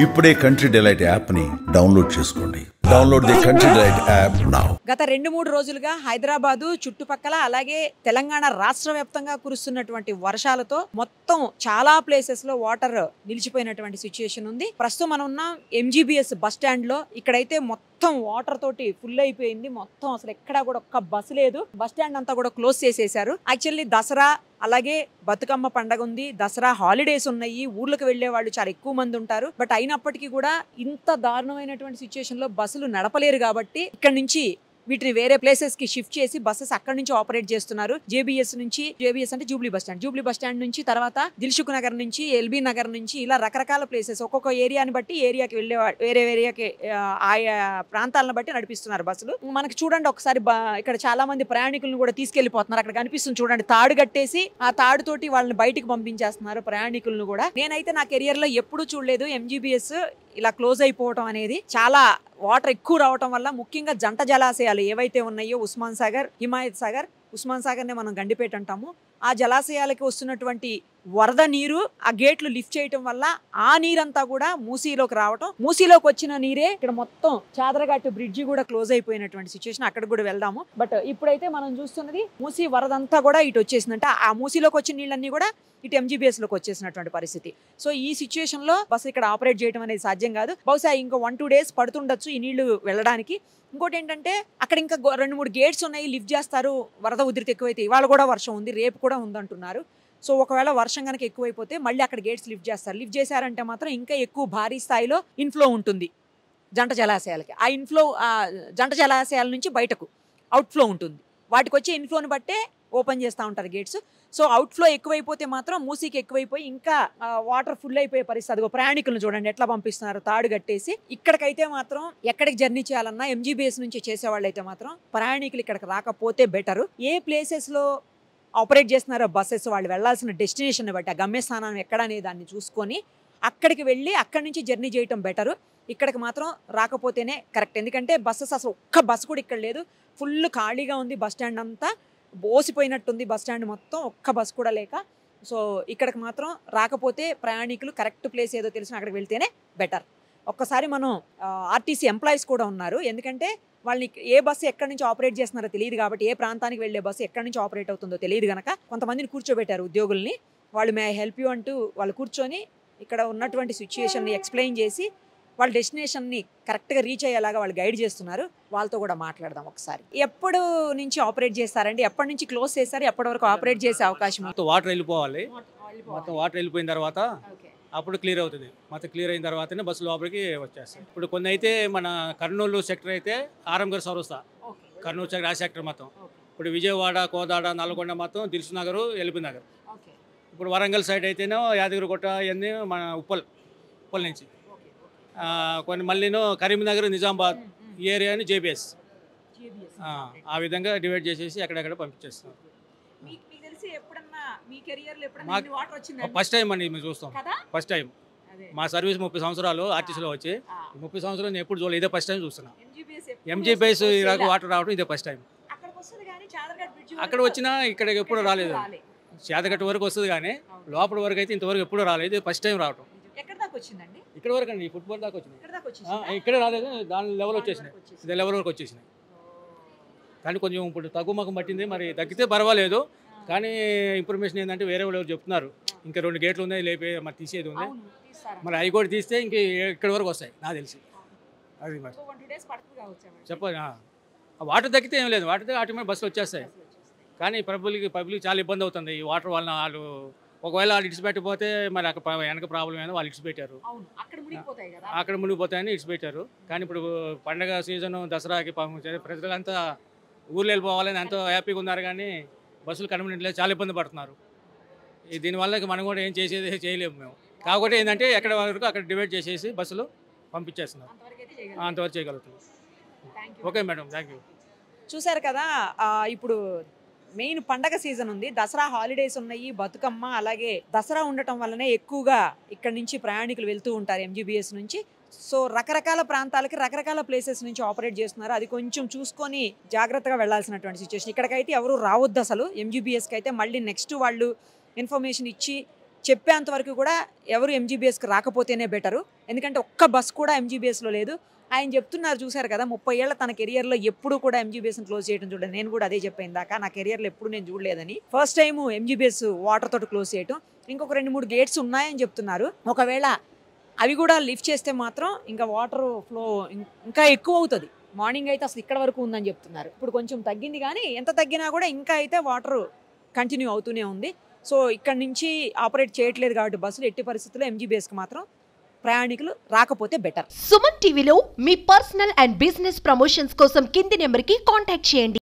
ఇప్పుడే country delight app ని download చేసుకోండి. Download the country delight app now. గత 2-3 రోజులుగా హైదరాబాదు చుట్టుపక్కల అలాగే తెలంగాణ రాష్ట్ర వ్యాప్తంగా కురుస్తున్నటువంటి వర్షాలతో మొత్తం చాలా ప్లేసెస్ లో వాటర్ నిలిచిపోయినటువంటి సిచ్యుయేషన్ ఉంది. ప్రస్తుతం మనం ఉన్న ఎంజీబీఎస్ బస్ స్టాండ్ లో ఇక్కడైతే మొత్తం వాటర్ తోటి ఫుల్ అయిపోయింది. మొత్తం అసలు ఎక్కడా కూడా ఒక్క బస్సు లేదు. బస్ స్టాండ్ అంతా కూడా క్లోజ్ చేసేసారు. యాక్చువల్లీ దసరా అలాగే బతుకమ్మ పండగ ఉంది, దసరా హాలిడేస్ ఉన్నాయి, ఊర్లకు వెళ్లే వాళ్ళు చాలా ఎక్కువ మంది ఉంటారు. బట్ అయినప్పటికీ కూడా ఇంత దారుణమైనటువంటి సిచ్యుయేషన్ లో బస్సులు నడపలేరు కాబట్టి ఇక్కడ నుంచి వీటిని వేరే ప్లేసెస్ కి షిఫ్ట్ చేసి బస్సెస్ అక్కడ నుంచి ఆపరేట్ చేస్తున్నారు. జేబీఎస్ నుంచి, జేబీఎస్ అంటే జూబ్లీ బస్ స్టాండ్ నుంచి తర్వాత దిల్సుఖ్ నగర్ నుంచి, ఎల్బీ నగర్ నుంచి ఇలా రకరకాల ప్లేసెస్ ఒక్కొక్క ఏరియాని బట్టి ఏరియాకి వెళ్ళే వేరే ఏరియాకి ఆయా ప్రాంతాలను బట్టి నడిపిస్తున్నారు బస్సులు. మనకి చూడండి ఒకసారి ఇక్కడ చాలా మంది ప్రయాణికులను కూడా తీసుకెళ్లిపోతున్నారు. అక్కడ కనిపిస్తుంది చూడండి, తాడు కట్టేసి ఆ తాడుతోటి వాళ్ళని బయటికి పంపించేస్తున్నారు ప్రయాణికులను కూడా. నేనైతే నా కెరియర్ లో ఎప్పుడు చూడలేదు ఎంజీబీఎస్ ఇలా క్లోజ్ అయిపోవటం అనేది. చాలా వాటర్ ఎక్కువ రావటం వల్ల ముఖ్యంగా జంట జలాశయాలు ఏవైతే ఉన్నాయో ఉస్మాన్ సాగర్, హిమాయత్ సాగర్, ఉస్మాన్ సాగర్ నే మనం గండిపేట అంటాము, ఆ జలాశయాలకి వస్తున్నటువంటి వరద నీరు ఆ గేట్లు లిఫ్ట్ చేయటం వల్ల ఆ నీరంతా కూడా మూసీలోకి రావటం, మూసీలోకి వచ్చిన నీరే ఇక్కడ మొత్తం చాదరగట్టు బ్రిడ్జి కూడా క్లోజ్ అయిపోయినటువంటి సిచ్యువేషన్. అక్కడ కూడా వెళ్దాము. బట్ ఇప్పుడైతే మనం చూస్తున్నది మూసీ వరదంతా కూడా ఇటు వచ్చేసిందంటే ఆ మూసీలోకి వచ్చిన నీళ్ళన్నీ కూడా ఇటు ఎంజీబీఎస్ లోకి వచ్చేసినటువంటి పరిస్థితి. సో ఈ సిచ్యువేషన్ లో బస్సు ఇక్కడ ఆపరేట్ చేయడం అనేది సాధ్యం కాదు. బహుశా ఇంకో 1-2 days పడుతుండొచ్చు ఈ నీళ్లు వెళ్ళడానికి. ఇంకోటి ఏంటంటే అక్కడ ఇంకా 2-3 గేట్స్ ఉన్నాయి, లిఫ్ట్ చేస్తారు వరద ఉధృతి ఎక్కువైతే. ఇవాళ కూడా వర్షం ఉంది, రేపు కూడా ఉందంటున్నారు. సో ఒకవేళ వర్షం కనుక ఎక్కువైపోతే మళ్ళీ అక్కడ గేట్స్ లిఫ్ట్ చేస్తారు. లిఫ్ట్ చేశారంటే మాత్రం ఇంకా ఎక్కువ భారీ స్థాయిలో ఇన్ఫ్లో ఉంటుంది జంట జలాశయాలకి. ఆ ఇన్ఫ్లో జంట జలాశయాల నుంచి బయటకు అవుట్ఫ్లో ఉంటుంది. వాటికి వచ్చే ఇన్ఫ్లోని బట్టే ఓపెన్ చేస్తూ ఉంటారు గేట్స్. సో అవుట్ఫ్లో ఎక్కువైపోతే మాత్రం మూసీకి ఎక్కువైపోయి ఇంకా వాటర్ ఫుల్ అయిపోయే పరిస్థితి. అదిగో ప్రయాణికులను చూడండి ఎట్లా పంపిస్తున్నారు తాడు కట్టేసి. ఇక్కడికైతే మాత్రం ఎక్కడికి జర్నీ చేయాలన్నా ఎంజీబీఎస్ నుంచి చేసేవాళ్ళు అయితే మాత్రం ప్రయాణికులు ఇక్కడికి రాకపోతే బెటరు. ఏ ప్లేసెస్ లో ఆపరేట్ చేస్తున్నారో బస్సెస్ వాళ్ళు వెళ్లాల్సిన డెస్టినేషన్ బట్టి ఆ గమ్యస్థానం ఎక్కడ అనే దాన్ని చూసుకొని అక్కడికి వెళ్ళి అక్కడి నుంచి జర్నీ చేయటం బెటరు. ఇక్కడికి మాత్రం రాకపోతేనే కరెక్ట్. ఎందుకంటే బస్సెస్ అసలు ఒక్క బస్సు కూడా ఇక్కడ లేదు. ఫుల్ ఖాళీగా ఉంది బస్ స్టాండ్ అంతా, బోసిపోయినట్టుంది బస్ స్టాండ్ మొత్తం, ఒక్క బస్సు కూడా లేక. సో ఇక్కడికి మాత్రం రాకపోతే ప్రయాణికులు కరెక్ట్ ప్లేస్ ఏదో తెలిసిన అక్కడికి వెళ్తేనే బెటర్. ఒక్కసారి మనం ఆర్టీసీ ఎంప్లాయీస్ కూడా ఉన్నారు. ఎందుకంటే వాళ్ళని ఏ బస్సు ఎక్కడి నుంచి ఆపరేట్ చేస్తున్నారో తెలియదు కాబట్టి, ఏ ప్రాంతానికి వెళ్ళే బస్సు ఎక్కడి నుంచి ఆపరేట్ అవుతుందో తెలియదు కనుక కొంతమందిని కూర్చోబెట్టారు ఉద్యోగుల్ని. వాళ్ళు మే హెల్ప్ యూ అంటూ వాళ్ళు కూర్చొని ఇక్కడ ఉన్నటువంటి సిచ్యుయేషన్ని ఎక్స్ప్లెయిన్ చేసి వాళ్ళ డెస్టినేషన్ని కరెక్ట్గా రీచ్ అయ్యేలాగా వాళ్ళు గైడ్ చేస్తున్నారు. వాళ్ళతో కూడా మాట్లాడదాం ఒకసారి. ఎప్పుడు నుంచి ఆపరేట్ చేస్తారండి, ఎప్పటి నుంచి క్లోజ్ చేస్తారు, ఎప్పటి వరకు ఆపరేట్ చేసే అవకాశం? వాటర్ వెళ్ళిపోవాలి. మొత్తం వాటర్ వెళ్ళిపోయిన తర్వాత అప్పుడు క్లియర్ అవుతుంది. మొత్తం క్లియర్ అయిన తర్వాతనే బస్సు లోపలికి వచ్చేస్తాయి. ఇప్పుడు కొన్ని అయితే మన కర్నూలు సెక్టర్ అయితే ఆరంగర్ సౌరస్తా, కర్నూలు సెక్టర్ ఆ సెక్టర్ మొత్తం. ఇప్పుడు విజయవాడ, కోదాడ, నల్గొండ మొత్తం దిల్సుఖ్ నగర్, ఎల్బీ నగర్. ఇప్పుడు వరంగల్ సైడ్ అయితేనో యాదగిరిగుట్ట ఇవన్నీ మన ఉప్పల్ నుంచి. కొన్ని మళ్ళీనో కరీంనగర్, నిజామాబాద్ ఈ ఏరియాని జేబీఎస్. ఆ విధంగా డివైడ్ చేసేసి ఎక్కడెక్కడ పంపించేస్తున్నాం. ఫస్ట్ టైం అండి మేము చూస్తాం. ఫస్ట్ టైం మా సర్వీస్ 30 సంవత్సరాలు ఆర్టీసీలో వచ్చి 30 సంవత్సరాలు నేను ఎప్పుడు చూడలేదు, ఇదే ఫస్ట్ టైం చూస్తున్నాం. ఎంజీబీఎస్ ఇలాగ వాటర్ రావడం ఇదే ఫస్ట్ టైం. అక్కడ వచ్చినా ఇక్కడ ఎప్పుడు రాలేదు. చేదగట్టు వరకు వస్తుంది కానీ లోపల వరకు అయితే ఇంతవరకు ఎప్పుడు రాలేదు, ఫస్ట్ టైం రావడం. ఇక్కడ వరకు అండి, ఫుట్బాల్ దాకా వచ్చింది. ఇక్కడ రాలేదు, దాని లెవెల్ వచ్చేసినాయి, ఇదే లెవెల్ వరకు వచ్చేసినాయి. కానీ కొంచెం ఇప్పుడు తగ్గుముఖం పట్టింది. మరి తగ్గితే పర్వాలేదు, కానీ ఇన్ఫర్మేషన్ ఏంటంటే వేరే వాళ్ళు గేట్లు ఇంకా 2 గేట్లు ఉన్నాయి, లేపే మరి తీసేది ఉంది. మరి అవి కూడా తీస్తే ఇంక ఇక్కడ వరకు వస్తాయి నాకు తెలిసి. అది మరి చెప్పండి. వాటర్ తగ్గితే ఏం లేదు, వాటర్ ఆటోమేటిక్ బస్సులు వచ్చేస్తాయి. కానీ పబ్లిక్ చాలా ఇబ్బంది అవుతుంది ఈ వాటర్ వలన. వాళ్ళు ఒకవేళ వాళ్ళు ఇడిచిపెట్టకపోతే మరి అక్కడ వెనక ప్రాబ్లం ఏదో వాళ్ళు ఇడిచిపెట్టారు, అక్కడ మునిగిపోతాయని ఇడిచిపెట్టారు. కానీ ఇప్పుడు పండగ సీజను, దసరాకి ప్రజలంతా ఊర్లో వెళ్ళిపోవాలని ఎంతో హ్యాపీగా ఉన్నారు, కానీ బస్సులు కన్వీనియంట్ చాలా ఇబ్బంది పడుతున్నారు. దీనివల్ల మనం కూడా ఏం చేయలేము మేము. కాబట్టి ఏంటంటే ఎక్కడ వరకు అక్కడ డివైడ్ చేసేసి బస్సులు పంపించేస్తున్నారు, అంతవరకు చేయగలుగుతాం. Okay madam, thank you. చూసారు కదా, ఇప్పుడు మెయిన్ పండగ సీజన్ ఉంది, దసరా హాలిడేస్ ఉన్నాయి, బతుకమ్మ. అలాగే దసరా ఉండటం వల్లనే ఎక్కువగా ఇక్కడ నుంచి ప్రయాణికులు వెళ్తూ ఉంటారు ఎంజీబీఎస్ నుంచి. సో రకరకాల ప్రాంతాలకి రకరకాల ప్లేసెస్ నుంచి ఆపరేట్ చేస్తున్నారు. అది కొంచెం చూసుకొని జాగ్రత్తగా వెళ్లాల్సినటువంటి సిచ్యువేషన్. ఇక్కడికైతే ఎవరు రావద్దు అసలు. ఎంజీబీఎస్కి అయితే మళ్ళీ నెక్స్ట్ వాళ్ళు ఇన్ఫర్మేషన్ ఇచ్చి చెప్పేంత వరకు కూడా ఎవరు ఎంజీబీఎస్కి రాకపోతేనే బెటరు. ఎందుకంటే ఒక్క బస్ కూడా ఎంజీబీఎస్లో లేదు. ఆయన చెప్తున్నారు చూశారు కదా, 30 ఏళ్ల తన కెరియర్లో ఎప్పుడు కూడా ఎంజీబీఎస్ని క్లోజ్ చేయడం చూడండి. నేను కూడా అదే చెప్పాను దాకా, నా కెరియర్లో ఎప్పుడు నేను చూడలేదని. ఫస్ట్ టైం ఎంజీబీఎస్ వాటర్ తోటి క్లోజ్ చేయటం. ఇంకొక 2-3 గేట్స్ ఉన్నాయని చెప్తున్నారు. ఒకవేళ అవి కూడా లిఫ్ట్ చేస్తే మాత్రం ఇంకా వాటర్ ఫ్లో ఇంకా ఎక్కువ అవుతుంది. మార్నింగ్ అయితే అసలు ఇక్కడ వరకు ఉందని చెప్తున్నారు. ఇప్పుడు కొంచెం తగ్గింది, కానీ ఎంత తగ్గినా కూడా ఇంకా అయితే వాటర్ కంటిన్యూ అవుతూనే ఉంది. సో ఇక్కడ నుంచి ఆపరేట్ చేయట్లేదు కాబట్టి బస్సులు ఎట్టి పరిస్థితుల్లో ఎంజీబీఎస్కి మాత్రం ప్రయాణికులు రాకపోతే బెటర్. సుమన్ టీవీలో మీ పర్సనల్ అండ్ బిజినెస్ ప్రమోషన్స్ కోసం కింది నెంబర్కి కాంటాక్ట్ చేయండి.